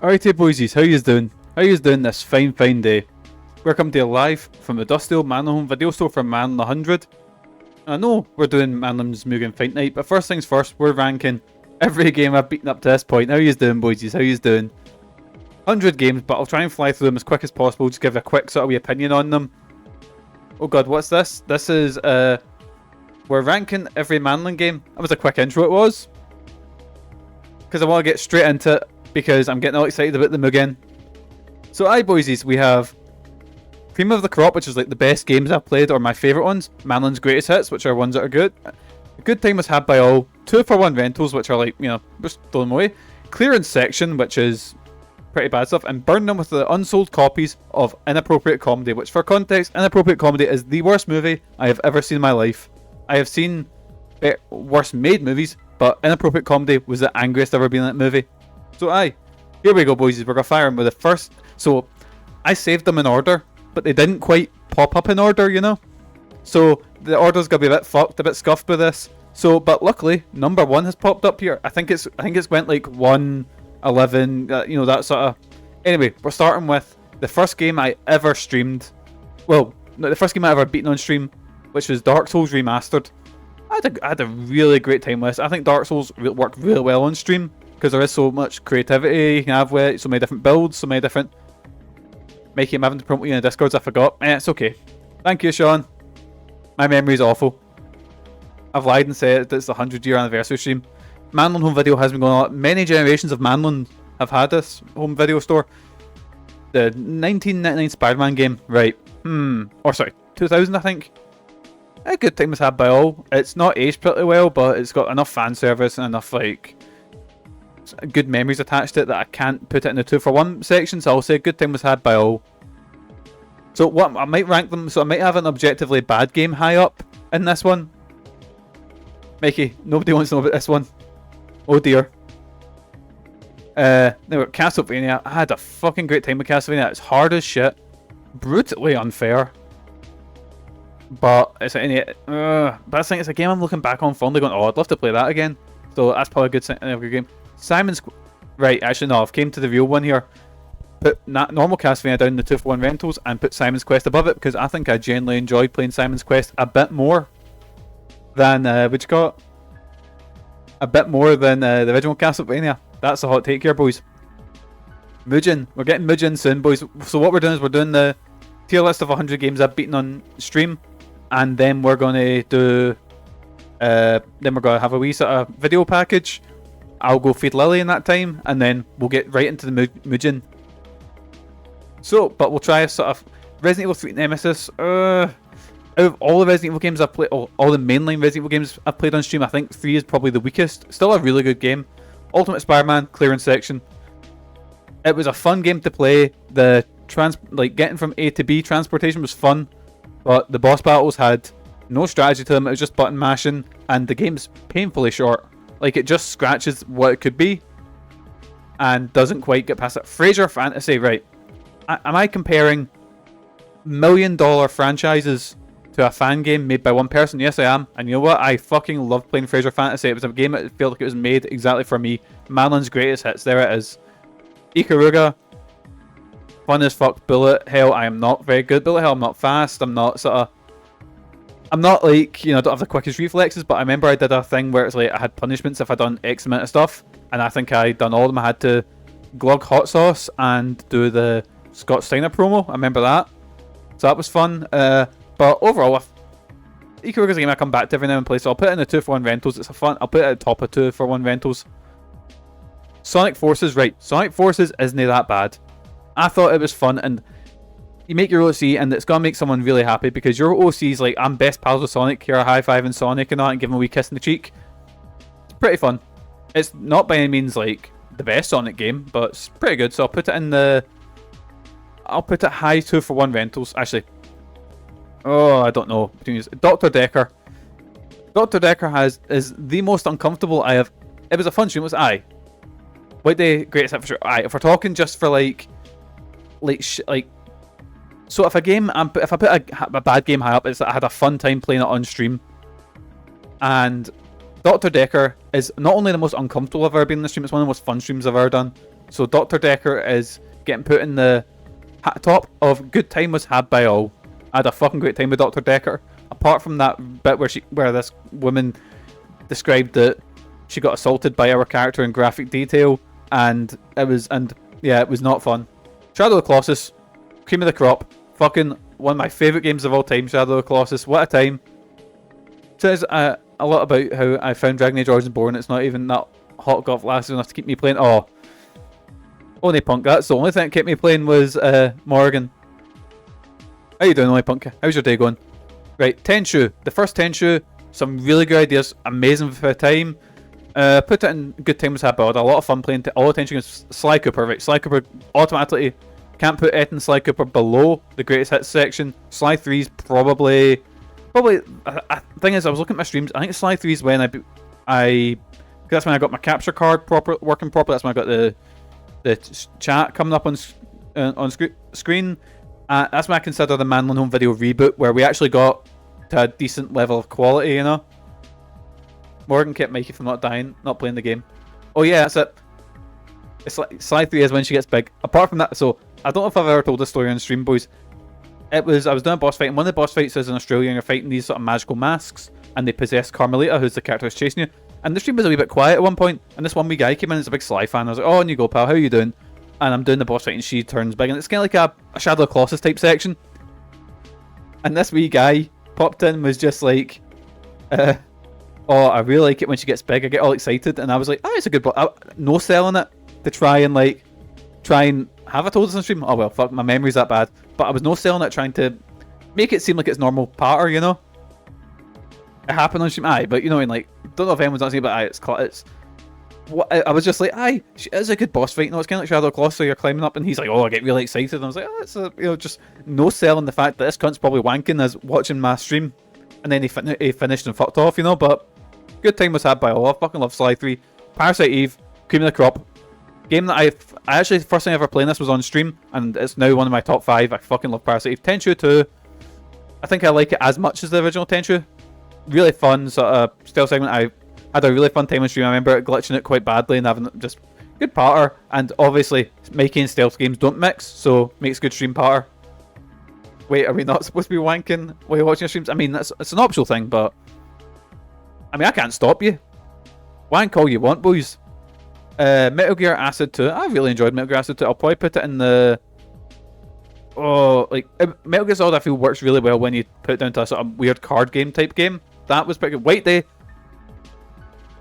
Alrighty boysies, how yous doing? How yous doing this fine day? We're coming to you live from the dusty old Manlon home video store from Manlon 100. I know we're doing Manlon's Mugen Fight Night, but first things first, we're ranking every game I've beaten up to this point. How yous doing boysies, how yous doing? 100 games, but I'll try and fly through them as quick as possible, just give a quick sort of wee opinion on them. Oh god, what's this? This is, we're ranking every Manlon game. That was a quick intro it was. Because I want to get straight into it. Because I'm getting all excited about the Mugen. So aye boysies, we have Cream of the Crop, which is like the best games I've played, or my favourite ones. Manlon's Greatest Hits, which are ones that are good. A Good Time was had by all. 2-for-1 rentals, which are like, you know, just throw them away. Clearance section, which is pretty bad stuff. And burn them with the unsold copies of Inappropriate Comedy, which for context, Inappropriate Comedy is the worst movie I have ever seen in my life. I have seen worse made movies, but Inappropriate Comedy was the angriest I've ever been in that movie. So aye, here we go boys, we're going to fire them with the first. So I saved them in order, but they didn't quite pop up in order, you know. So the order's going to be a bit fucked, a bit scuffed with this. So, but luckily, number 1 has popped up here. I think it's went like 1, 11, you know, that sort of. Anyway, we're starting with the first game I ever streamed. Well, no, the first game I ever beaten on stream, which was Dark Souls Remastered. I had a really great time with this. I think Dark Souls worked really well on stream. Because there is so much creativity you can have with it, so many different builds, so many different... Mikey, I'm having to promote you in the Discords, I forgot. It's okay. Thank you, Sean. My memory's awful. I've lied and said it's the 100-year anniversary stream. Manlon home video has been going on. Many generations of Manlon have had this home video store. The 1999 Spider-Man game, right. Or sorry, 2000 I think. A Good Time was had by all. It's not aged pretty well, but it's got enough fan service and enough, like... good memories attached to it that I can't put it in the 2-for-1 section, so I'll say Good Time was had by all. So what I might rank them, so I might have an objectively bad game high up in this one. Mikey, nobody wants to know about this one. Oh dear. Now Castlevania. I had a fucking great time with Castlevania. It's hard as shit, brutally unfair, but it's but I think it's a game I'm looking back on fondly, going, oh, I'd love to play that again. So that's probably a good game. Simon's... Right, actually no, I've came to the real one here. Put normal Castlevania down in the 2-for-1 rentals and put Simon's Quest above it, because I think I genuinely enjoyed playing Simon's Quest a bit more than, what you call it? A bit more than the original Castlevania. That's a hot take here, boys. Mugen. We're getting Mugen soon, boys. So what we're doing is we're doing the tier list of 100 games I've beaten on stream, and then we're going to do... then we're going to have a wee sort of video package. I'll go feed Lily in that time, and then we'll get right into the Mugen. So, but we'll try a sort of Resident Evil 3 Nemesis. Out of all the Resident Evil games I've played, all the mainline Resident Evil games I've played on stream, I think 3 is probably the weakest. Still a really good game. Ultimate Spider-Man, clearance section. It was a fun game to play. The getting from A to B transportation was fun, but the boss battles had no strategy to them. It was just button mashing, and the game's painfully short. Like, it just scratches what it could be and doesn't quite get past it. Fraser Fantasy, right. Am I comparing $1 million franchises to a fan game made by one person? Yes, I am. And you know what? I fucking loved playing Fraser Fantasy. It was a game that felt like it was made exactly for me. Manlon's Greatest Hits. There it is. Ikaruga. Fun as fuck. Bullet Hell. I am not very good. Bullet Hell. I'm not fast. I'm not sort of... I'm not like, you know, I don't have the quickest reflexes, but I remember I did a thing where it's like I had punishments if I'd done X amount of stuff, and I think I'd done all of them. I had to glug hot sauce and do the Scott Steiner promo. I remember that. So that was fun. But overall, Ikaruga's a game I come back to every now and play, so I'll put it in the 2-for-1 rentals. It's a fun. I'll put it at the top of 2-for-1 rentals. Sonic Forces, right. Sonic Forces isn't that bad. I thought it was fun, and you make your OC, and it's gonna make someone really happy, because your OC's like, I'm best pals with Sonic, you're high-fiving Sonic and that, and give him a wee kiss in the cheek. It's pretty fun. It's not by any means like the best Sonic game, but it's pretty good, so I'll put it in the... I'll put it high 2-for-1 rentals. Actually, oh, I don't know. Dr. Decker. Dr. Decker is the most uncomfortable I have... It was a fun stream, it was aye. What the greatest hit for sure. Aye, if we're talking just for like... So if I put a bad game high up, it's that I had a fun time playing it on stream. And Dr. Decker is not only the most uncomfortable I've ever been in the stream, it's one of the most fun streams I've ever done. So Dr. Decker is getting put in the top of Good Time Was Had by All. I had a fucking great time with Dr. Decker. Apart from that bit where this woman described that she got assaulted by our character in graphic detail, and it was not fun. Shadow of the Colossus, cream of the crop, fucking one of my favourite games of all time. Shadow of the Colossus, what a time. Says a lot about how I found Dragon Age Origins boring. It's not even that hot golf lasted enough to keep me playing. Oh, only Punk. That's the only thing that kept me playing was Morgan. How you doing, only Punk? How's your day going? Right, Tenchu. The first Tenchu, some really good ideas, amazing for the time. Put it in Good Time Was Had by All. I had a lot of fun playing all the Tenchu games. Sly Cooper, right? Sly Cooper automatically can't put Ed and Sly Cooper below the greatest hits section. Sly 3's probably. Thing is, I was looking at my streams. I think Sly 3's when that's when I got my capture card working properly. That's when I got the chat coming up on screen. That's when I consider the Manlon home video reboot, where we actually got to a decent level of quality, you know. Morgan kept Mikey from not dying, not playing the game. Oh yeah, that's it. It's like Sly 3 is when she gets big. Apart from that, so I don't know if I've ever told this story on stream, boys. I was doing a boss fight, and one of the boss fights is in Australia, and you're fighting these sort of magical masks, and they possess Carmelita, who's the character who's chasing you. And the stream was a wee bit quiet at one point, and this one wee guy came in, it's a big Sly fan. I was like, oh, and you go, pal, how you doing? And I'm doing the boss fight, and she turns big, and it's kind of like a Shadow of the Colossus type section. And this wee guy popped in and was just like, oh, I really like it when she gets big. I get all excited, and I was like, oh, it's a good boss. No selling it to try and have I told this on stream? Oh well, fuck, my memory's that bad. But I was no selling it, trying to make it seem like it's normal patter, you know. It happened on stream, aye, but you know, don't know if anyone's not saying, but it's. What I was just like, aye, it is a good boss fight. You know, it's kind of like Shadow of the Colossus, so you're climbing up, and he's like, oh, I get really excited. And I was like, oh, it's just no selling the fact that this cunt's probably wanking as watching my stream, and then he finished and fucked off, you know. But Good Time Was Had by All. I fucking love Sly 3, Parasite Eve, cream of the crop. Game that I actually, the first time I ever played this was on stream, and it's now one of my top 5. I fucking love Parasite Eve. Tenchu 2, I think I like it as much as the original Tenchu. Really fun sort of stealth segment. I had a really fun time on stream. I remember glitching it quite badly and having just good patter. And obviously, Mikey and stealth games don't mix, so makes good stream patter. Wait, are we not supposed to be wanking while you're watching your streams? I mean, it's an optional thing, but I mean, I can't stop you. Wank all you want, boys. Metal Gear Acid 2. I really enjoyed Metal Gear Acid 2. I'll probably put it in the... Metal Gear Solid I feel works really well when you put it down to a sort of weird card game type game. That was pretty good. White Day.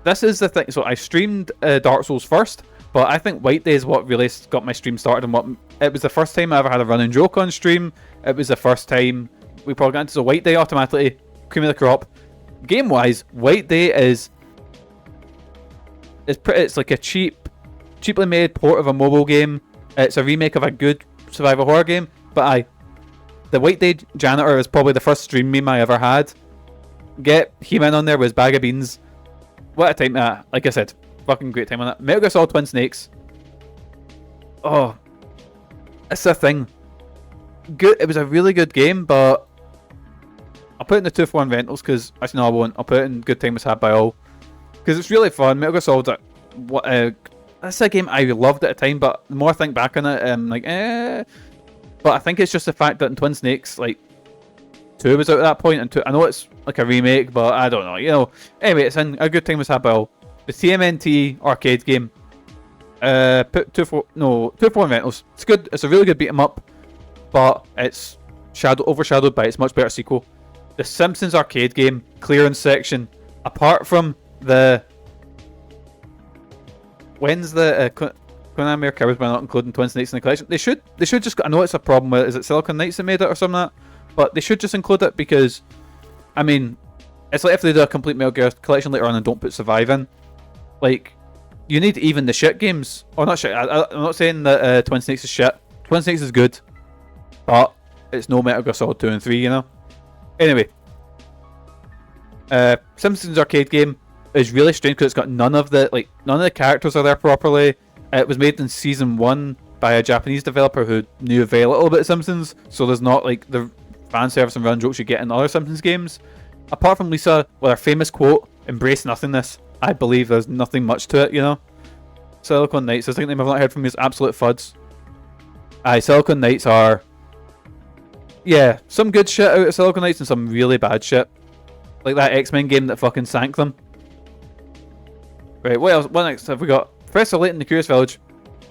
This is the thing. So I streamed Dark Souls first, but I think White Day is what really got my stream started, and it was the first time I ever had a running joke on stream. It was the first time we probably got into, so White Day automatically, cream of the crop. Game wise, White Day is it's like a cheaply made port of a mobile game. It's a remake of a good survival horror game, but the White Day janitor is probably the first stream meme I ever had. Get He-Man on there with his bag of beans. What a time! Like I said, fucking great time on that. Metal Gear Solid Twin Snakes. Oh, it's a thing. Good. It was a really good game, but I'll put it in the 2-for-1 rentals because actually no, I won't. I'll put it in Good Time Was Had by All because it's really fun. Metal Gear Solid. That's a game I loved at the time, but the more I think back on it, But I think it's just the fact that in Twin Snakes, 2 was out at that point, and 2, I know it's like a remake, but I don't know, you know. Anyway, it's in A Good Time Was Had by All. The TMNT arcade game. Put 2-for-1 rentals. It's good. It's a really good beat 'em up, but it's overshadowed by its much better sequel. The Simpsons arcade game clearance section. Apart from the when's the Konami or Cowboys by not including Twin Snakes in the collection? They should just. I know it's a problem with. Is it Silicon Knights that made it or something like that? But they should just include it because, I mean, it's like if they do a complete Metal Gear collection later on and don't put Survive in, you need even the shit games. Or not shit. I'm not saying that Twin Snakes is shit. Twin Snakes is good, but it's no Metal Gear Solid 2 and 3, you know. Anyway, Simpsons arcade game is really strange because it's got none of the characters are there properly. It was made in season 1 by a Japanese developer who knew very little about Simpsons, so there's not the fan service and run jokes you get in other Simpsons games. Apart from Lisa with her famous quote, "Embrace nothingness," I believe there's nothing much to it, you know. Silicon Knights. I think they've not heard from me. Is absolute fuds. Aye, Silicon Knights are... Yeah, some good shit out of Silicon Knights and some really bad shit. Like that X-Men game that fucking sank them. Right, what else? What next have we got? Professor Layton, The Curious Village.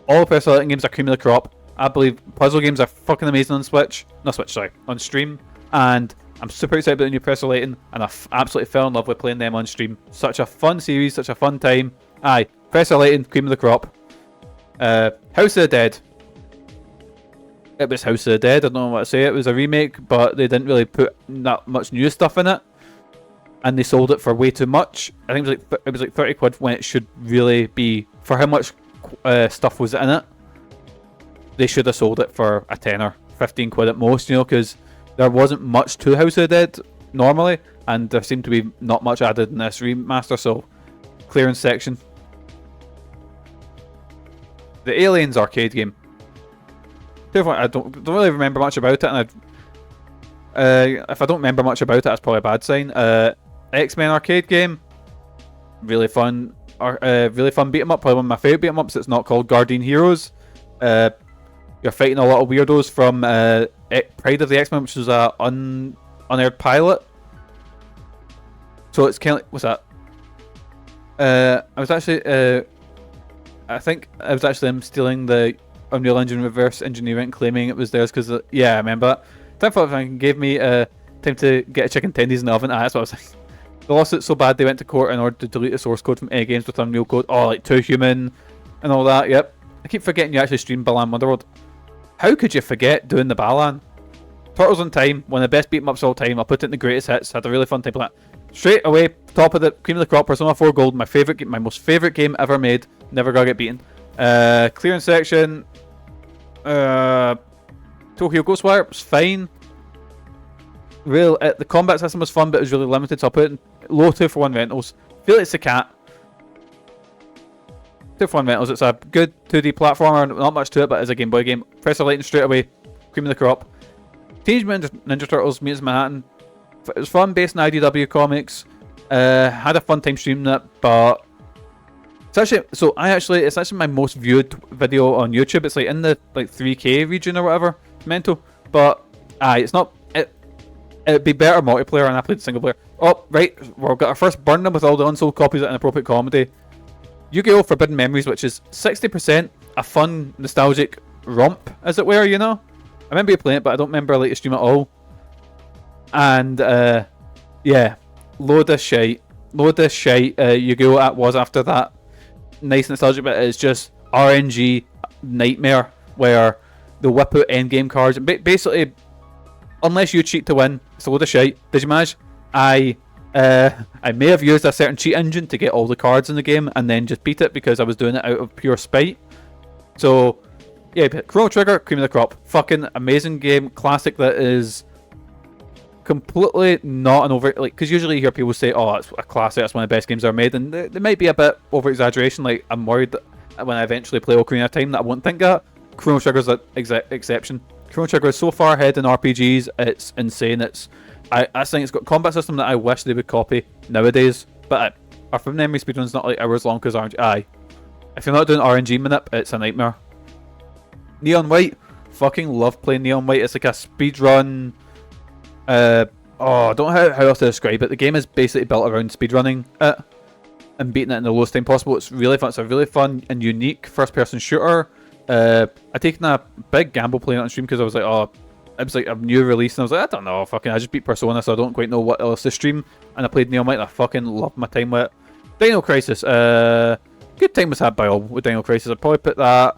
All Professor Layton games are cream of the crop. I believe puzzle games are fucking amazing on Switch. Not Switch, sorry. On stream. And I'm super excited about the new Professor Layton. And I absolutely fell in love with playing them on stream. Such a fun series, such a fun time. Aye, Professor Layton, cream of the crop. House of the Dead. It was House of the Dead, I don't know what to say. It was a remake, but they didn't really put that much new stuff in it. And they sold it for way too much. I think it was like 30 quid when it should really be, for how much stuff was in it. They should have sold it for a tenner, 15 quid at most, you know, because there wasn't much to House of the Dead normally, and there seemed to be not much added in this remaster, so clearance section. The Aliens arcade game. I don't really remember much about it, and if I don't remember much about it, that's probably a bad sign. X-Men arcade game, really fun, really fun beat 'em up. Probably one of my favorite beat 'em ups. It's not called Guardian Heroes. You're fighting a lot of weirdos from Pride of the X-Men, which was a unaired pilot. So it's kind of like, what's that? I was actually, I think I was actually stealing the Unreal Engine reverse engineering, claiming it was theirs because, yeah, I remember that. Time for it gave me time to get a chicken tendies in the oven. That's what I was saying. They lost it so bad they went to court in order to delete the source code from any games with Unreal code. Oh, like Too Human and all that. Yep. I keep forgetting you actually streamed Balan Wonderworld. How could you forget doing the Balan? Turtles in Time, one of the best beat 'em ups of all time. I put it in the greatest hits. Had a really fun time playing that. Straight away, top of the cream of the crop. Persona 4 Gold, my favorite game, my most favorite game ever made. Never gonna get beaten. Clearance section. Tokyo Ghostwire was fine. The combat system was fun, but it was really limited, so I put it in low 2-for-1 rentals. Feel like it's a cat. 2-for-1 rentals. It's a good 2D platformer, not much to it, but it's a Game Boy game. Professor Layton straight away, cream of the crop. Teenage Mutant Ninja Turtles Mutants Manhattan. It was fun, based on IDW comics. Had a fun time streaming it, but it's actually my most viewed video on YouTube. It's like in the 3K region or whatever. It's mental, but it's not. It'd be better multiplayer, and I played single player. Oh, right, we've got our first burn them with all the unsold copies at Inappropriate Comedy. Yu-Gi-Oh! Forbidden Memories, which is 60% a fun, nostalgic romp, as it were, you know? I remember you playing it, but I don't remember the stream at all. And, yeah, load of shite. Yu-Gi-Oh! That was after that. Nice nostalgic bit. It's just RNG nightmare, where they whip out endgame cards. And basically, unless you cheat to win, it's a load of shite. Did you manage? I may have used a certain cheat engine to get all the cards in the game and then just beat it because I was doing it out of pure spite. So, yeah, Chrono Trigger, cream of the crop. Fucking amazing game. Classic that is completely not an over... because usually you hear people say, oh, it's a classic, that's one of the best games ever made. And they might be a bit over-exaggeration. Like, I'm worried that when I eventually play Ocarina of Time that I won't think that. Chrono Trigger's an exception. Chrono Trigger is so far ahead in RPGs, it's insane. I think it's got a combat system that I wish they would copy nowadays. But our from memory speedrun's not like hours long because RNG. Aye, if you're not doing RNG manip, it's a nightmare. Neon White, fucking love playing Neon White. It's like a speedrun. I don't know how else to describe it. The game is basically built around speedrunning it and beating it in the lowest time possible. It's really fun. It's a really fun and unique first-person shooter. I taken a big gamble playing it on stream because I was like, oh, it was like a new release, and I was like, I don't know, fucking, I just beat Persona, so I don't quite know what else to stream. And I played Neon White, and I fucking loved my time with it. Dino Crisis, good time was had by all with Dino Crisis. I'd probably put that,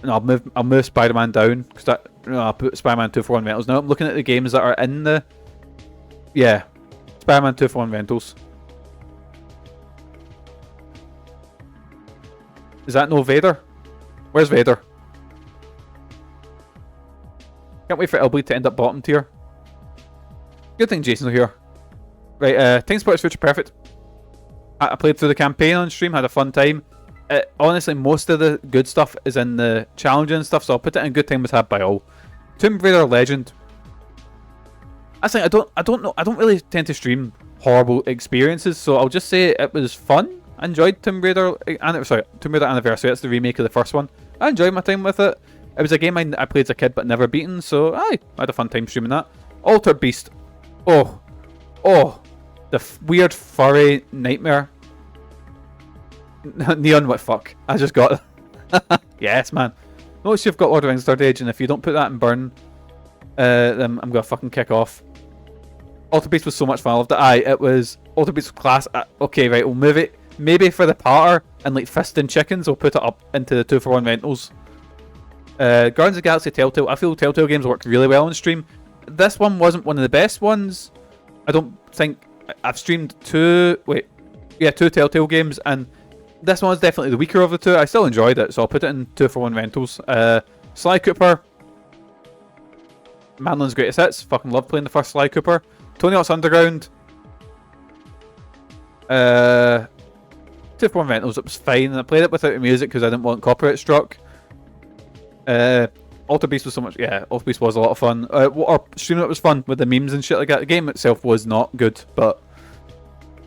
and I'll move Spider-Man down because I'll put Spider-Man 2-for-1 rentals. Now I'm looking at the games that are in the, yeah, Spider-Man 2-for-1 rentals. Is that no Vader? Where's Vader? Can't wait for LB to end up bottom tier. Good thing Jason's here. Right, Time Sports Future Perfect. I played through the campaign on stream, had a fun time. Honestly, most of the good stuff is in the challenging stuff, so I'll put it in good time was had by all. Tomb Raider Legend. I think I don't know. I don't really tend to stream horrible experiences, so I'll just say it was fun. I enjoyed Tomb Raider. Tomb Raider Anniversary. That's the remake of the first one. I enjoyed my time with it. It was a game I played as a kid but never beaten, so I had a fun time streaming that. Altered Beast. Oh, the weird furry nightmare. Neon, what fuck? I just got it. Yes, man. Notice you've got Lord of the Rings Third Age, and if you don't put that in burn, then I'm gonna fucking kick off. Altered Beast was so much fun. I loved it. It was Altered Beast was class. Okay, right, we'll move it. Maybe for the parter and like fisting chickens, we'll put it up into the 2-for-1 rentals. Guardians of the Galaxy Telltale. I feel Telltale games work really well on stream. This one wasn't one of the best ones. I don't think I've streamed two Telltale games, and this one was definitely the weaker of the two. I still enjoyed it, so I'll put it in 2-for-1 rentals. Sly Cooper. Manlon's greatest hits. Fucking love playing the first Sly Cooper. Tony Hawk's Underground. 2-for-1 rentals. It was fine, and I played it without the music because I didn't want copyright struck. Altered Beast was so much. Yeah, Altered Beast was a lot of fun. Streaming it was fun with the memes and shit like that. The game itself was not good, but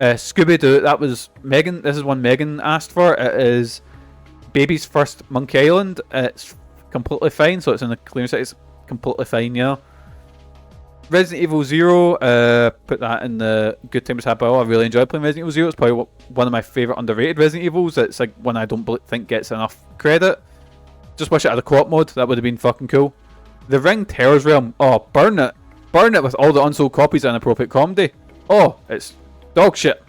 Scooby Doo. That was Megan. This is one Megan asked for. It is Baby's first Monkey Island. It's completely fine, so it's in the clearance. It's completely fine, yeah. Resident Evil 0, put that in the good times had by all. I really enjoyed playing Resident Evil 0. It's probably one of my favourite underrated Resident Evils. It's like one I don't think gets enough credit. Just wish it had a co-op mode. That would have been fucking cool. The Ring Terror's Realm. Oh, burn it. Burn it with all the unsold copies and inappropriate comedy. Oh, it's dog shit.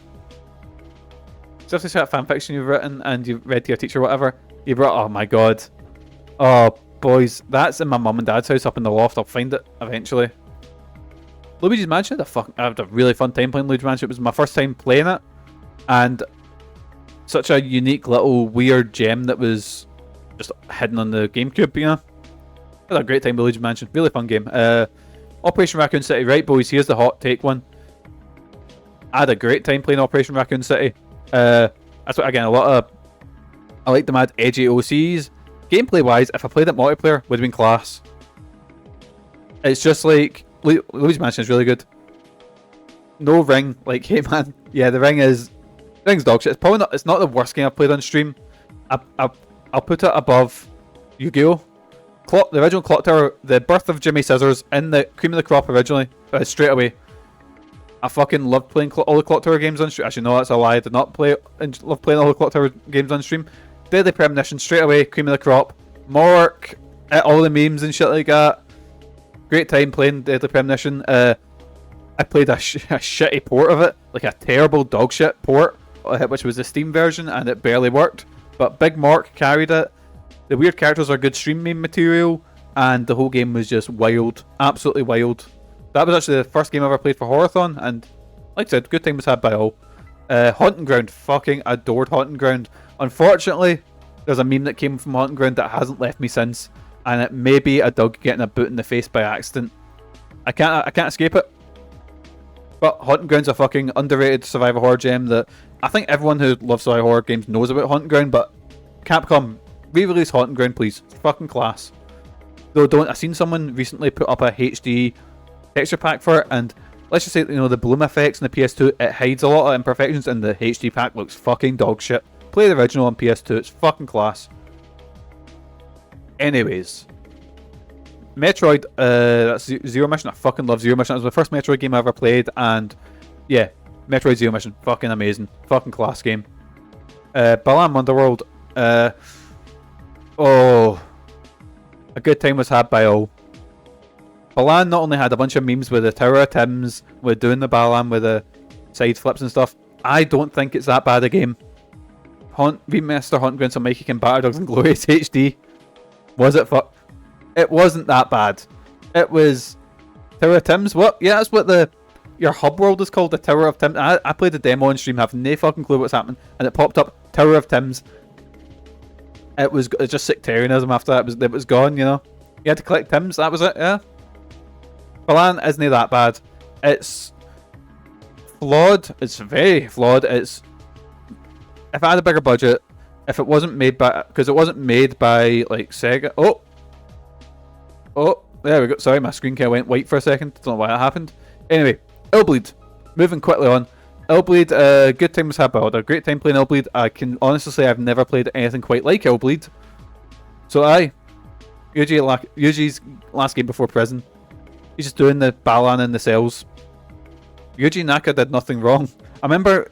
So if it's that fanfiction you've written and you've read to your teacher or whatever, you brought, oh my god. Oh, boys. That's in my mum and dad's house up in the loft. I'll find it eventually. Luigi's Mansion. I had a really fun time playing Luigi's Mansion. It was my first time playing it. And such a unique little weird gem that was just hidden on the GameCube, you know. I had a great time with Luigi's Mansion. Really fun game. Operation Raccoon City. Right, boys, here's the hot take one. I had a great time playing Operation Raccoon City. That's what, again, I like the mad edgy OCs. Gameplay wise, if I played it multiplayer, would have been class. It's just like Luigi's Mansion is really good. No ring, like, hey man, yeah, the ring's dog shit. It's probably not. It's not the worst game I've played on stream. I'll put it above Yu-Gi-Oh! The original Clock Tower, the birth of Jimmy Scissors in the cream of the crop originally, straight away. I fucking loved playing all the Clock Tower games on stream. Actually, no, that's a lie. I did not love playing all the Clock Tower games on stream. Deadly Premonition, straight away, cream of the crop. Mork, all the memes and shit like that. Great time playing Deadly Premonition. I played a shitty port of it, like a terrible dog shit port, which was the Steam version, and it barely worked. But Big Mark carried it. The weird characters are good stream meme material, and the whole game was just wild, absolutely wild. That was actually the first game I ever played for Horathon, and like I said, good time was had by all. Haunting Ground, fucking adored Haunting Ground. Unfortunately, there's a meme that came from Haunting Ground that hasn't left me since, and it may be a dog getting a boot in the face by accident. I can't escape it. But Haunting Ground's a fucking underrated survival horror gem that I think everyone who loves survival horror games knows about Haunting Ground, but Capcom, re-release Haunting Ground, please. It's fucking class. Though I've seen someone recently put up a HD texture pack for it, and let's just say, you know, the bloom effects in the PS2, it hides a lot of imperfections, and the HD pack looks fucking dog shit. Play the original on PS2, it's fucking class. Anyways, Metroid, that's Zero Mission. I fucking love Zero Mission. That was the first Metroid game I ever played, and yeah, Metroid Zero Mission, fucking amazing, fucking class game. Balan Wonderworld, oh, a good time was had by all. Balan not only had a bunch of memes with the Tower of Tims, with doing the Balan with the side flips and stuff. I don't think it's that bad a game. Remaster Haunting Ground, some Mikey and Batter Dogs and Glorious HD. Was it fuck? It wasn't that bad. It was Tower of Tims. What? Yeah, that's what your hub world is called, the Tower of Tims. I played the demo on stream, having no fucking clue what's happening, and it popped up Tower of Tims. It was just sectarianism after that. It was gone, you know. You had to collect Tims. That was it. Yeah. Balan isn't that bad. It's flawed. It's very flawed. It's, if I had a bigger budget, if it wasn't made by, because it wasn't made by like Sega. Oh, there we go. Sorry, my screen kind of went white for a second. Don't know why that happened. Anyway, Illbleed. Moving quickly on. Illbleed, good time was had by all. A great time playing Illbleed. I can honestly say I've never played anything quite like Illbleed. So Yuji's last game before prison. He's just doing the Balan in the cells. Yuji Naka did nothing wrong. I remember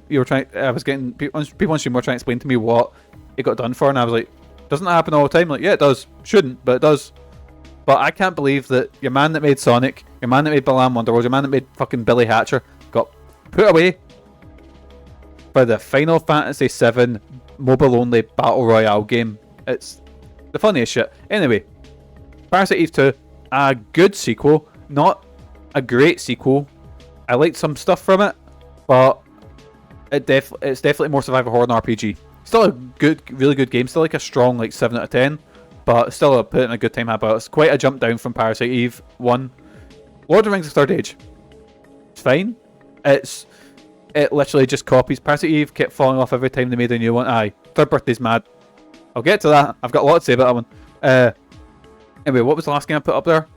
you were trying. I was getting people on stream were trying to explain to me what it got done for, and I was like, "Doesn't that happen all the time?" Like, yeah, it does. Shouldn't, but it does. But I can't believe that your man that made Sonic, your man that made Balan Wonderworld, your man that made fucking Billy Hatcher got put away for the Final Fantasy VII mobile-only Battle Royale game. It's the funniest shit. Anyway, Parasite Eve 2, a good sequel, not a great sequel. I liked some stuff from it, but it's definitely more survival horror than RPG. Still a good, really good game. Still like a strong like 7 out of 10, but still putting a good time about. It's quite a jump down from Parasite Eve 1. Lord of the Rings: The Third Age. It's fine. It literally just copies. Parasite Eve kept falling off every time they made a new one. Aye, Third Birthday's mad. I'll get to that. I've got a lot to say about that one. Anyway, what was the last game I put up there?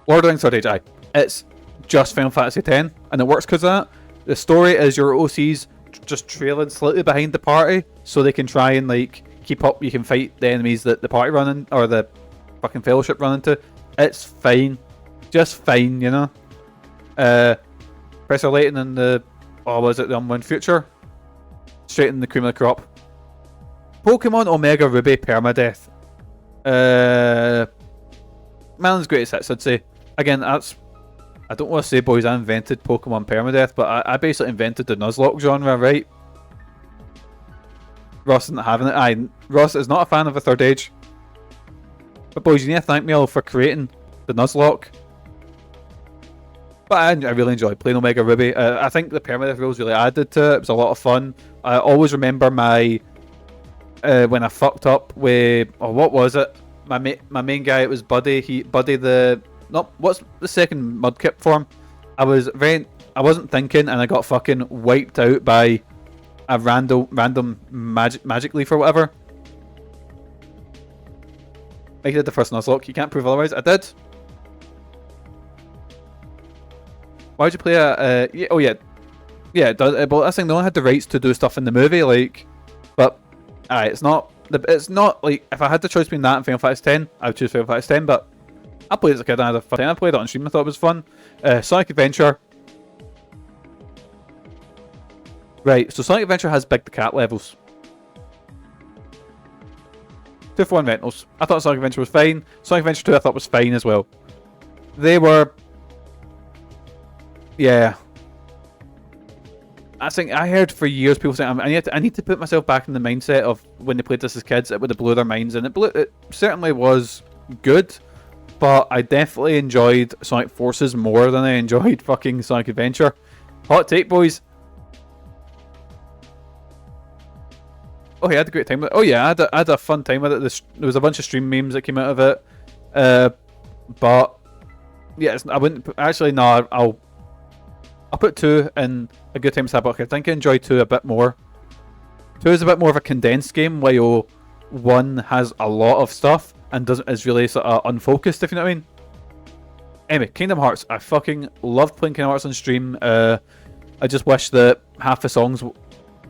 Lord of the Rings: Third Age. Aye, it's just Final Fantasy X, and it works because of that. The story is your OCs just trailing slightly behind the party, so they can try and like keep up. You can fight the enemies that the party running or the fucking Fellowship run into. It's fine, just fine, you know. Professor Layton and the the Unbound Future, straight in the cream of the crop. Pokemon Omega Ruby Permadeath. Man's greatest hits, I'd say. Again, I don't want to say, boys, I invented Pokemon Permadeath, but I basically invented the Nuzlocke genre, right? Ross isn't having it. Ross is not a fan of the Third Age. But boys, you need to thank me all for creating the Nuzlocke. But I really enjoyed playing Omega Ruby. I think the Permadeath rules really added to it. It was a lot of fun. I always remember my... when I fucked up with... Oh, what was it? My main guy, it was Buddy. Buddy the... No, what's the second Mudkip form? I wasn't thinking, and I got fucking wiped out by a random magic leaf or whatever. I did the first Nuzlocke. You can't prove otherwise. I did. Why would you play a... yeah, oh yeah. Yeah, it does. But that's the thing, they only had the rights to do stuff in the movie, like... But, it's not like... If I had the choice between that and Final Fantasy X, I would choose Final Fantasy X, but... I played it as a kid and I had a fun time. I played it on stream, I thought it was fun. Sonic Adventure. Right, so Sonic Adventure has Big the Cat levels. 2 for 1 Rentals. I thought Sonic Adventure was fine. Sonic Adventure 2 I thought was fine as well. They were... Yeah. I think I heard for years people saying I need to put myself back in the mindset of when they played this as kids. It would have blew their minds, and it certainly was good. But I definitely enjoyed Sonic Forces more than I enjoyed fucking Sonic Adventure. Hot take, boys. Oh, yeah, I had a great time with it. Oh, yeah, I had a fun time with it. There was a bunch of stream memes that came out of it. But, yeah, I wouldn't... Actually, no, I'll put 2 in a good time to have. I think I enjoy 2 a bit more. 2 is a bit more of a condensed game, while 1 has a lot of stuff and is really sort of unfocused, if you know what I mean. Anyway, Kingdom Hearts. I fucking loved playing Kingdom Hearts on stream. I just wish that half the songs...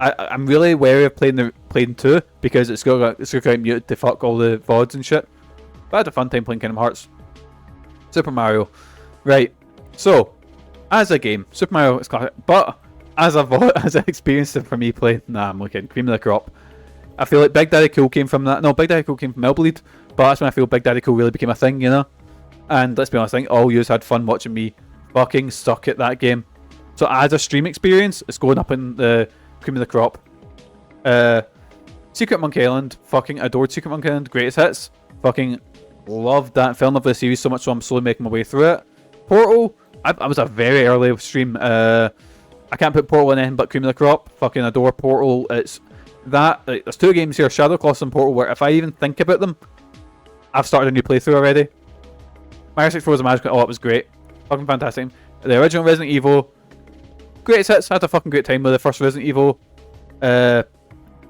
I'm really wary of playing 2 because it's going to get muted to fuck all the VODs and shit. But I had a fun time playing Kingdom Hearts. Super Mario. Right. So, as a game, Super Mario is classic. But as an experience for me playing... Nah, I'm looking. Cream of the crop. I feel like Big Daddy Cool came from that. No, Big Daddy Cool came from Millbleed. But that's when I feel Big Daddy Cool really became a thing, you know? And let's be honest, I think all yous had fun watching me fucking suck at that game. So as a stream experience, it's going up in the cream of the crop. Secret Monkey Island. Fucking adored Secret Monkey Island. Greatest hits. Fucking loved that. Fell in love with the series so much, so I'm slowly making my way through it. Portal. I was a very early stream. I can't put Portal in anything but cream of the crop. Fucking adore Portal. It's that. Like, there's 2 games here, Shadow Colossus and Portal, where if I even think about them, I've started a new playthrough already. Mario 64 was a magic. Oh, it was great. Fucking fantastic. The original Resident Evil. Greatest hits. I had a fucking great time with the first Resident Evil. Where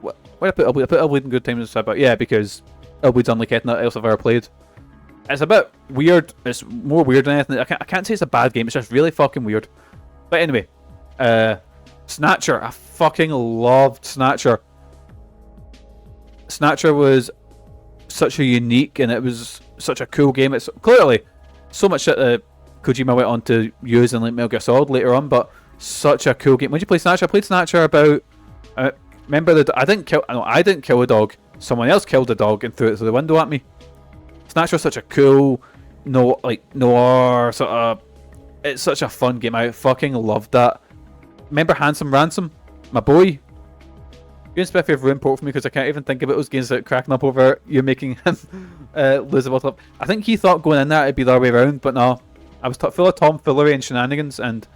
did I put Illbleed? I put Illbleed in good times about. Yeah, because Illbleed's unlike anything else I've ever played. It's a bit weird. It's more weird than anything. I can't say it's a bad game. It's just really fucking weird. But anyway, Snatcher, I fucking loved Snatcher. Snatcher was such a unique, and it was such a cool game. It's clearly so much shit that Kojima went on to use in like Metal Gear Solid later on, but such a cool game. When did you play Snatcher? I played Snatcher about. Remember I didn't kill a dog. Someone else killed a dog and threw it through the window at me. Snatcher was such a cool, noir sort of. It's such a fun game. I fucking loved that. Remember Handsome Ransom, my boy. You and Spiffy have ruined port for me because I can't even think about those games that cracking up over you making him lose the bottle up. I think he thought going in there it'd be the other way around, but no. I was full of tomfoolery and shenanigans, and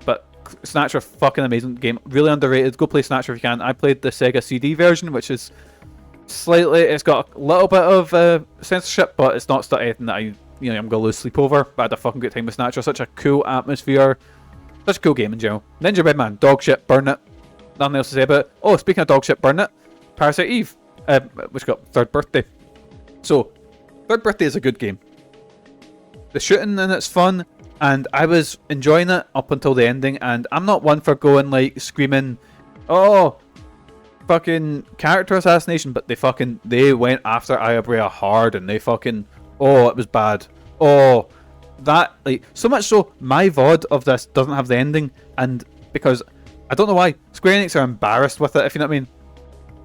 but Snatcher, fucking amazing game, really underrated. Go play Snatcher if you can. I played the Sega CD version, which is it's got a little bit of censorship, but it's not anything that I'm gonna lose sleep over. But I had a fucking good time with Snatcher. Such a cool atmosphere, such a cool game in general. Ninja Redman, dog shit, burn it. Nothing else to say about it. Oh, speaking of dog shit, burn it. Parasite Eve, which got Third Birthday. So, Third Birthday is a good game. The shooting in it's fun, and I was enjoying it up until the ending. And I'm not one for going like screaming, "Oh, fucking character assassination!" But they went after Ayabrea hard, and they fucking, oh, it was bad. Oh, that like so much so my VOD of this doesn't have the ending, and because I don't know why Square Enix are embarrassed with it. If you know what I mean.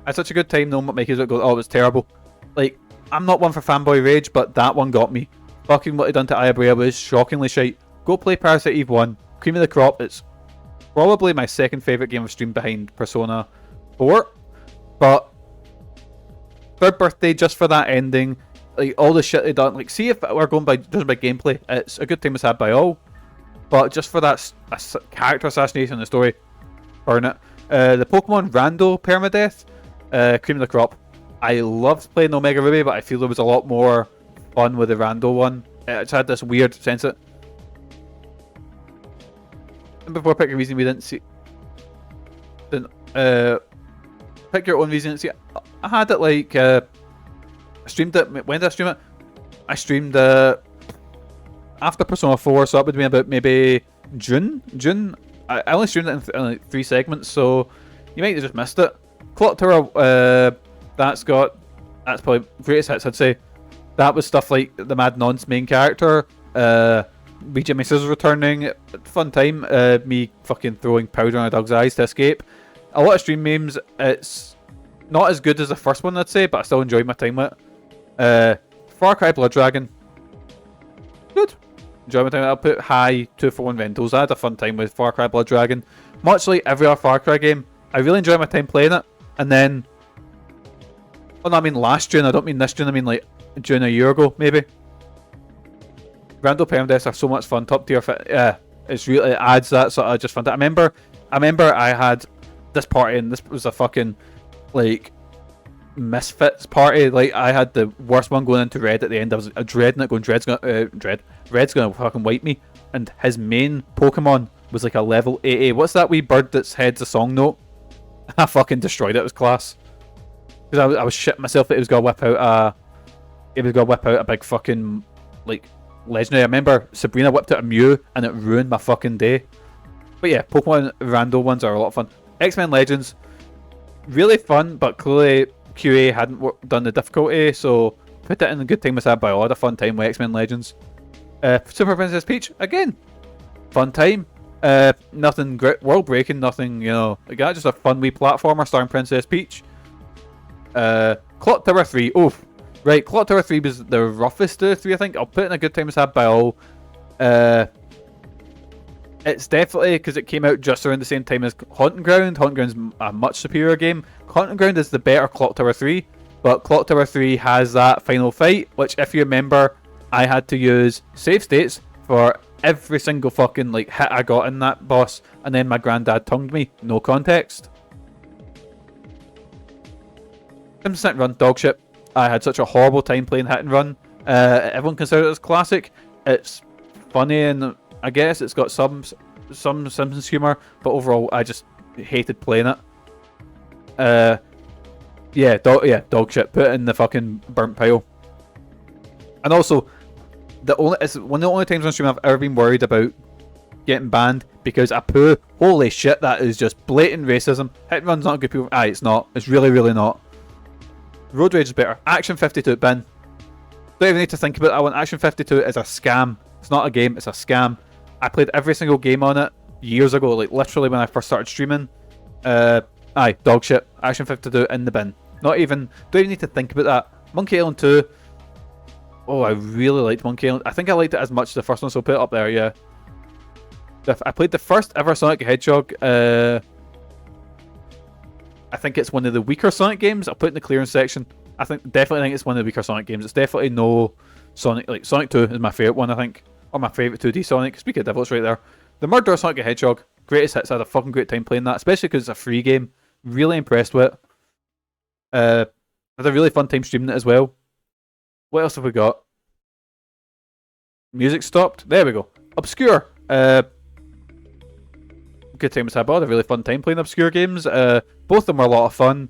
I had such a good time knowing what Mikey's go. Oh, it was terrible. Like, I'm not one for fanboy rage, but that one got me. Fucking what they done to Ayabrea was shockingly shite. Go play Parasite Eve 1. Cream of the crop. It's probably my second favourite game of stream behind Persona 4. But Third Birthday, just for that ending, like all the shit they done. Like, see if we're going by just by gameplay, it's a good time was had by all. But just for that character assassination in the story, burn it. The Pokemon Rando permadeath, cream of the crop. I loved playing Omega Ruby, but I feel there was a lot more fun with the Rando one. It's had this weird sense of. And before pick your reason, we didn't see. Pick your own reason. See, I had it like I streamed it. When did I stream it? I streamed after Persona 4, so that would be about maybe June. I only streamed it in like 3 segments, so you might have just missed it. Clock Tower, that's probably greatest hits, I'd say. That was stuff like the Mad Nonce main character, BJ My Scissors returning, fun time, me fucking throwing powder on a dog's eyes to escape. A lot of stream memes. It's not as good as the first one, I'd say, but I still enjoyed my time with it. Far Cry Blood Dragon, good. Enjoy my time. I'll put high 2-for-1 rentals. I had a fun time with Far Cry Blood Dragon. Much like every other Far Cry game, I really enjoy my time playing it. And then, well, no, I mean last June. I don't mean this June. I mean like June a year ago, maybe. Rando permadeaths are so much fun. Top tier fit. Yeah, it adds that sort of just fun. I remember I had this party, and this was a fucking like misfits party. Like I had the worst one going into Red at the end. I was dreading it, going Red's gonna fucking wipe me. And his main Pokemon was like a level 80. What's that wee bird that's heads a song note? I fucking destroyed it. It was class. Because I was shitting myself that he was gonna whip out a big fucking like legendary. I remember Sabrina whipped out a Mew and it ruined my fucking day. But yeah, Pokemon Rando ones are a lot of fun. X-Men Legends, really fun, but clearly QA hadn't done the difficulty, so put it in a good time was had by all. I had a fun time with X-Men Legends. Super Princess Peach, again, fun time. Nothing great, world breaking, nothing, like that, just a fun wee platformer starring Princess Peach. Clock Tower 3, oof. Right, Clock Tower 3 was the roughest of the 3, I think. I'll put in a good time was had by all. It's definitely because it came out just around the same time as Haunting Ground. Haunting Ground's a much superior game. Haunting Ground is the better Clock Tower 3, but Clock Tower 3 has that final fight, which if you remember, I had to use save states for every single fucking like hit I got in that boss, and then my granddad tongued me. No context. 10% run, dog shit. I had such a horrible time playing hit and run. Everyone considers it as classic. It's funny and I guess it's got some Simpsons humor, but overall I just hated playing it. Yeah, dog shit. Put it in the fucking burnt pile. And also, it's one of the only times on stream I've ever been worried about getting banned because a poo. Holy shit, that is just blatant racism. Hit and run's not good people. Aye, it's not. It's really, really not. Road Rage is better. Action 52 bin. Don't even need to think about that one. Action 52 is a scam. It's not a game, it's a scam. I played every single game on it years ago, like literally when I first started streaming. Aye, dog shit. Action 52 in the bin. Not even, don't even need to think about that. Monkey Island 2. Oh, I really liked Monkey Island. I think I liked it as much as the first one, so I'll put it up there, yeah. I played the first ever Sonic the Hedgehog. I think it's one of the weaker Sonic games. I'll put it in the clearance section. Definitely think it's one of the weaker Sonic games. It's definitely no Sonic, like Sonic 2 is my favourite one, I think. Or my favourite 2D Sonic. Speak of devil, it's right there. The Murder of Sonic the Hedgehog. Greatest hits. I had a fucking great time playing that, especially because it's a free game. Really impressed with it. Had a really fun time streaming it as well. What else have we got? Music stopped. There we go. Obscure. Good time was had. I had a really fun time playing Obscure games. Both of them were a lot of fun.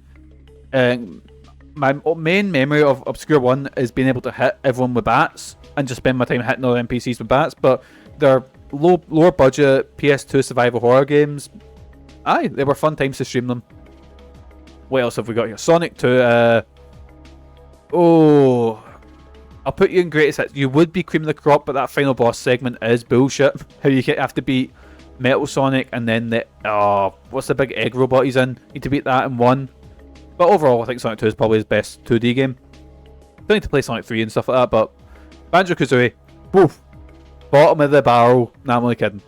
My main memory of Obscure 1 is being able to hit everyone with bats and just spend my time hitting other NPCs with bats. But they're lower budget PS2 survival horror games. Aye, they were fun times to stream them. What else have we got here? Sonic 2. Oh, I'll put you in greatest hits. You would be cream of the crop, but that final boss segment is bullshit. How you have to beat Metal Sonic and then what's the big egg robot he's in? You need to beat that in one. But overall, I think Sonic 2 is probably his best 2D game. Don't need to play Sonic 3 and stuff like that, but Banjo-Kazooie, woof, bottom of the barrel. Nah, I'm only kidding.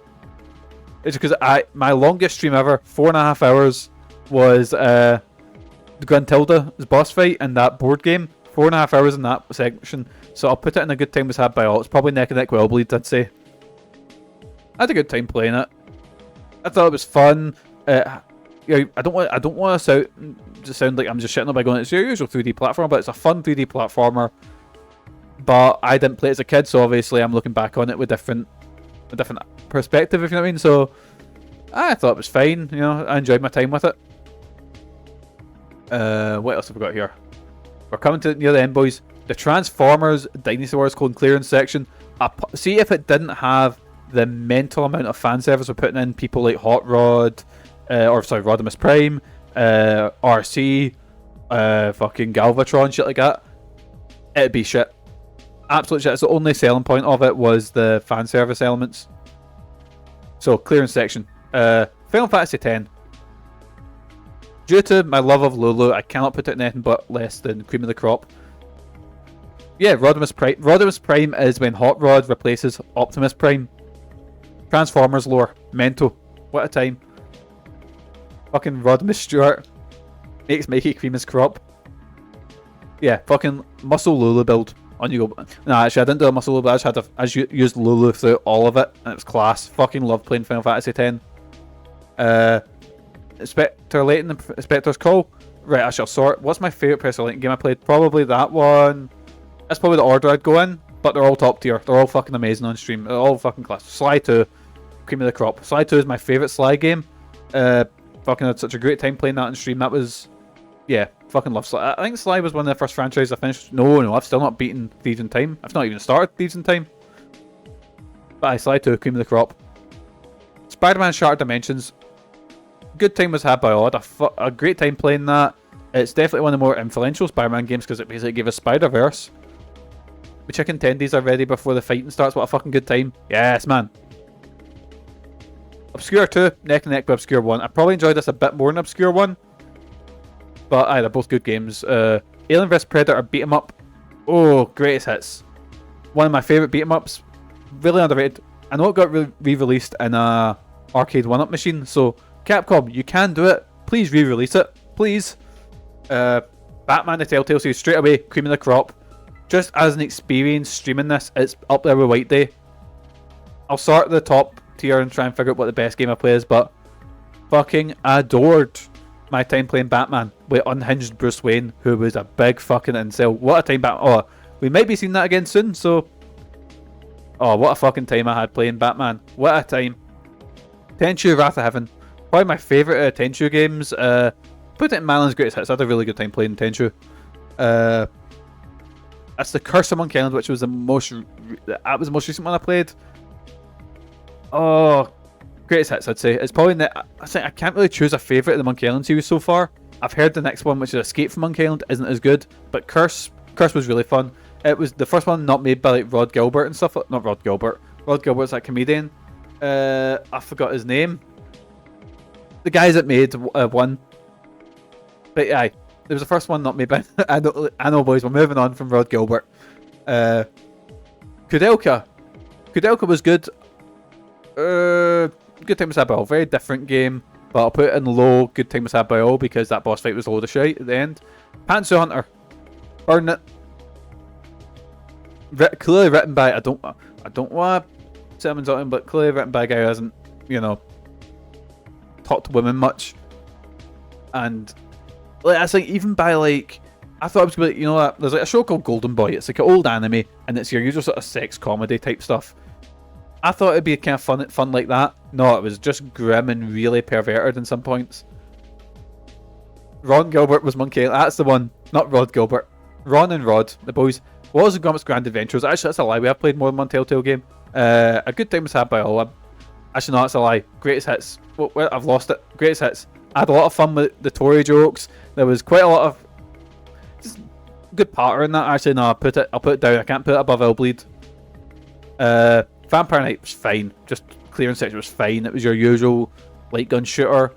It's because my longest stream ever, 4.5 hours, was the Gruntilda's boss fight in that board game. 4.5 hours in that section, so I'll put it in a good time was had by all. It's probably neck and neck with Wellbleed, I'd say. I had a good time playing it. I thought it was fun. I don't want to sound like I'm just shitting on by going, it's your usual 3D platformer, but it's a fun 3D platformer. But I didn't play it as a kid, so obviously I'm looking back on it with a different perspective, if you know what I mean. So I thought it was fine. You know, I enjoyed my time with it. What else have we got here? We're coming to near the end, boys. The Transformers Dynasty Wars clearance section. See if it didn't have the mental amount of fan service we're putting in. People like Hot Rod, Rodimus Prime, RC, fucking Galvatron, shit like that. It'd be shit. Absolute shit. It's the only selling point of it was the fan service elements. So, clearance section. Final Fantasy X. Due to my love of Lulu, I cannot put it in anything but less than cream of the crop. Yeah, Rodimus Prime. Rodimus Prime is when Hot Rod replaces Optimus Prime. Transformers lore. Mental. What a time. Fucking Rodimus Stewart makes Mikey cream his crop. Yeah, fucking muscle Lulu build. On you go. Nah, actually, I didn't do a muscle Lulu, but I just used Lulu through all of it, and it was class. Fucking love playing Final Fantasy X. Spectre Layton and Spectre's Call. Right, I shall sort. What's my favourite Pressure Layton game I played? Probably that one. That's probably the order I'd go in, but they're all top tier. They're all fucking amazing on stream. They're all fucking class. Sly 2, cream of the crop. Sly 2 is my favourite Sly game. Fucking had such a great time playing that on stream. That was, yeah, fucking love Sly. I think Sly was one of the first franchises I finished. No, I've still not beaten Thieves in Time. I've not even started Thieves in Time. But Sly 2, cream of the crop. Spider-Man Shattered Dimensions. Good time was had by all. I had a great time playing that. It's definitely one of the more influential Spider-Man games because it basically gave us Spider-Verse. The chicken tendies are ready before the fighting starts. What a fucking good time. Yes, man. Obscure 2, neck and neck with Obscure 1. I probably enjoyed this a bit more than Obscure 1. But aye, they're both good games. Alien vs Predator beat 'em up. Oh, greatest hits. One of my favourite beat 'em ups. Really underrated. I know it got re-released in a arcade 1-up machine, so Capcom, you can do it. Please re-release it. Please. Batman the Telltale series, straight away, cream of the crop. Just as an experience streaming this, it's up there with White Day. I'll start at the top tier and try and figure out what the best game I play is, but fucking adored my time playing Batman with unhinged Bruce Wayne, who was a big fucking incel. What a time Batman. Oh, we might be seeing that again soon, so... Oh, what a fucking time I had playing Batman. What a time. Tenchu Wrath of Heaven. Probably my favourite Tenchu games. Put it in Manlon's Greatest Hits. I had a really good time playing Tenchu. That's the Curse of Monkey Island, which was the most recent one I played. Oh, greatest hits, I'd say. It's probably I can't really choose a favourite of the Monkey Island series so far. I've heard the next one, which is Escape from Monkey Island, isn't as good, but Curse was really fun. It was the first one not made by like Rod Gilbert and stuff. Not Rod Gilbert. Rod Gilbert's that comedian. I forgot his name. The guys that made one. But yeah, it was the first one not made by. I know, boys. We're moving on from Rod Gilbert. Kudelka. Kudelka was good. Good Time Was Had by All. Very different game, but I'll put it in low. Good Time Was Had by All because that boss fight was a load of shite at the end. Pantsu Hunter. Burn It. Clearly written by I don't want to say I'm insulting, but clearly written by a guy who hasn't, you know, talked to women much. And like I think even by like I thought it was gonna be, you know, there's like a show called Golden Boy. It's like an old anime and it's your usual sort of sex comedy type stuff. I thought it'd be kind of fun like that. No, it was just grim and really perverted in some points. Ron Gilbert was Monkey Island. That's the one, not Rod Gilbert. Ron and Rod, the boys. What was the Grump's Grand Adventures? Actually, that's a lie. We have played more than one Telltale game. A Good Time Was Had by All. Actually, no, that's a lie. Greatest hits. I've lost it. Greatest hits. I had a lot of fun with the Tory jokes. There was quite a lot of just good patter in that. Actually, no, I'll put it down. I can't put it above I'll Bleed. Vampire Knight was fine. Just clearance section was fine. It was your usual light gun shooter.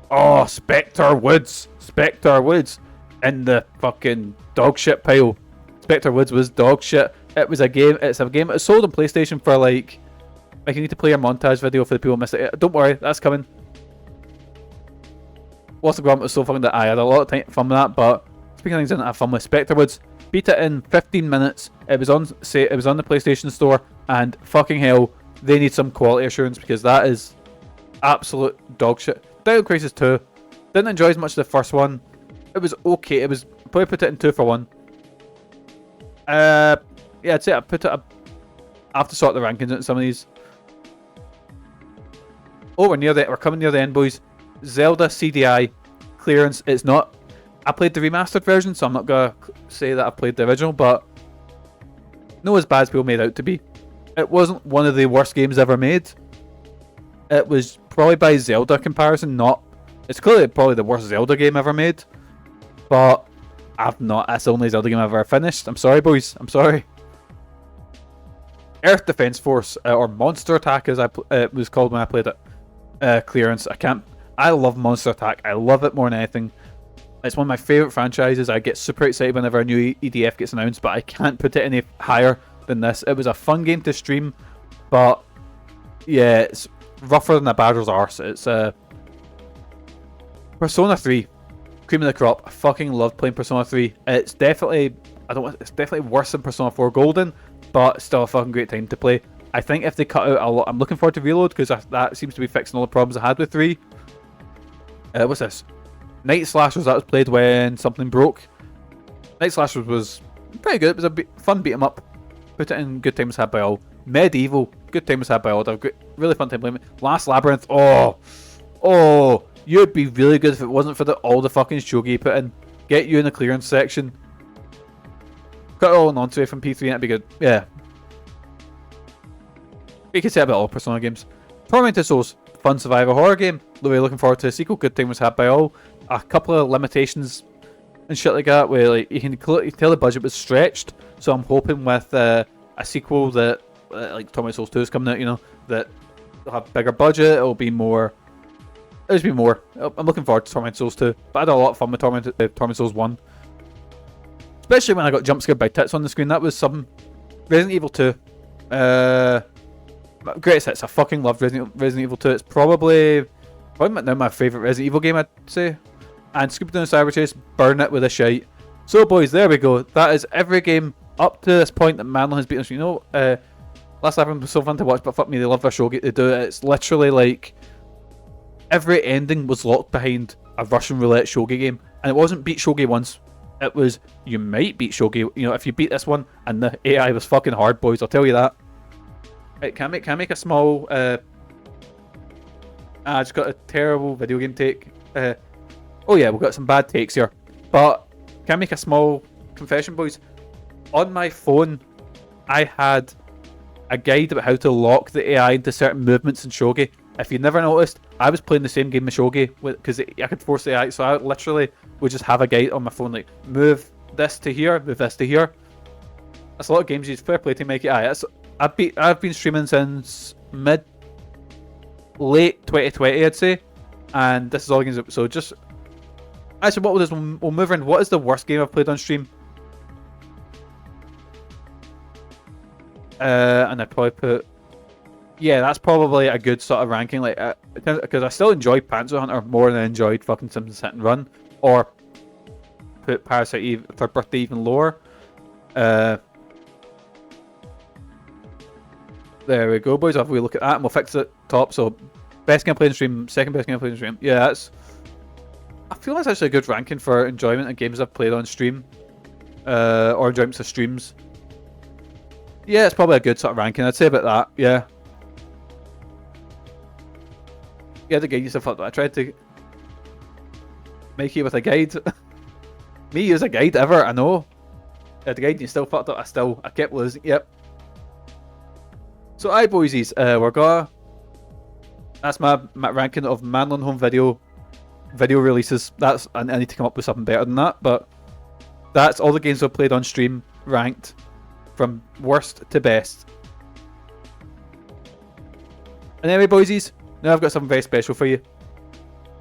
Oh, Spectre Woods. Spectre Woods in the fucking dog shit pile. Spectre Woods was dog shit. It was a game. It's a game. It was sold on PlayStation for like you need to play a montage video for the people who missed it. Don't worry, that's coming. Lost of Grump was so fun that I had a lot of fun with that. But speaking of things I didn't have fun with, Spectre Woods beat it in 15 minutes. It was on the PlayStation Store, and fucking hell, they need some quality assurance because that is absolute dog shit. Dino Crisis 2 didn't enjoy as much as the first one. It was okay. It was probably put it in 2 for 1. Yeah, I'd say I put it up. I have to sort the rankings into some of these. Oh, we're coming near the end, boys. Zelda CDI clearance. It's not. I played the remastered version, so I'm not gonna say that I've played the original, but no as bad as people made out to be. It wasn't one of the worst games ever made. It was probably by Zelda comparison, not. It's clearly probably the worst Zelda game ever made, but that's the only Zelda game I've ever finished. I'm sorry, boys. I'm sorry. Earth Defense Force, or Monster Attack as it was called when I played it. Clearance. I love Monster Attack. I love it more than anything. It's one of my favourite franchises. I get super excited whenever a new EDF gets announced, but I can't put it any higher than this. It was a fun game to stream, but yeah, it's rougher than a badger's arse. It's Persona 3, cream of the crop. I fucking loved playing Persona 3. It's definitely worse than Persona 4 Golden, but still a fucking great time to play. I think if they cut out a lot, I'm looking forward to Reload because that seems to be fixing all the problems I had with 3. What's this? Night Slashers, that was played when something broke. Night Slashers was pretty good. It was a fun beat 'em up. Put it in Good Time Was Had by All. Medieval, Good Time Was Had by All. Really fun time playing it. Last Labyrinth, oh, you'd be really good if it wasn't for all the fucking shogi you put in. Get you in the clearance section. Cut it all onto it from P3 and that'd be good. Yeah. You can say about all Persona games. Tormented Souls, fun survivor horror game. Really looking forward to a sequel. Good Time Was Had by All. A couple of limitations and shit like that where like you can tell the budget was stretched. So I'm hoping with a sequel that like Tormented Souls 2 is coming out, you know, that they'll have bigger budget. It'll be more. It'll just be more. I'm looking forward to Tormented Souls 2. But I had a lot of fun with Tormented Souls 1. Especially when I got jump scared by tits on the screen. That was some Resident Evil 2. Greatest hits. I fucking loved Resident Evil 2. It's probably now my favourite Resident Evil game, I'd say. And Scooby-Doo and Cyber Chase, burn it with a shite. So boys, there we go. That is every game up to this point that Manlon has beaten us. You know, Last Labyrinth was so fun to watch, but fuck me, they love their shogi. They do it. It's literally like every ending was locked behind a Russian roulette shogi game, and it wasn't beat shogi once. It was you might beat shogi. You know, if you beat this one, and the AI was fucking hard, boys. I'll tell you that. Right, can I make a small? I just got a terrible video game take. Oh yeah, we've got some bad takes here. But can I make a small confession, boys? On my phone, I had a guide about how to lock the AI into certain movements in Shogi. If you never noticed, I was playing the same game with Shogi because I could force the AI, so I literally would just have a guide on my phone like move this to here, move this to here. That's a lot of games you fair play to make it AI. I've been streaming since late 2020, I'd say, and this is all games. So just actually, what was this? We'll move in. What is the worst game I've played on stream? And I'd probably put, yeah, that's probably a good sort of ranking, like, because I still enjoyed Panzer Hunter more than I enjoyed fucking Simpsons Hit and Run, or put Parasite Eve for birthday even lower. There we go, boys. If we look at that, and we'll fix it top. So, best game played on stream, second best game played on stream. Yeah, that's. I feel that's actually a good ranking for enjoyment of games I've played on stream, or enjoyments of streams. Yeah, it's probably a good sort of ranking. I'd say about that. Yeah. Yeah, the guide used to fuck that. I tried to make it with a guide. Me use a guide ever? I know. Yeah, the guide you still fucked up. I kept losing. Yep. So aye, boysies, we're gonna. That's my ranking of Manlon home video releases. That's I need to come up with something better than that. But that's all the games I've played on stream ranked from worst to best. And anyway, boysies, now I've got something very special for you.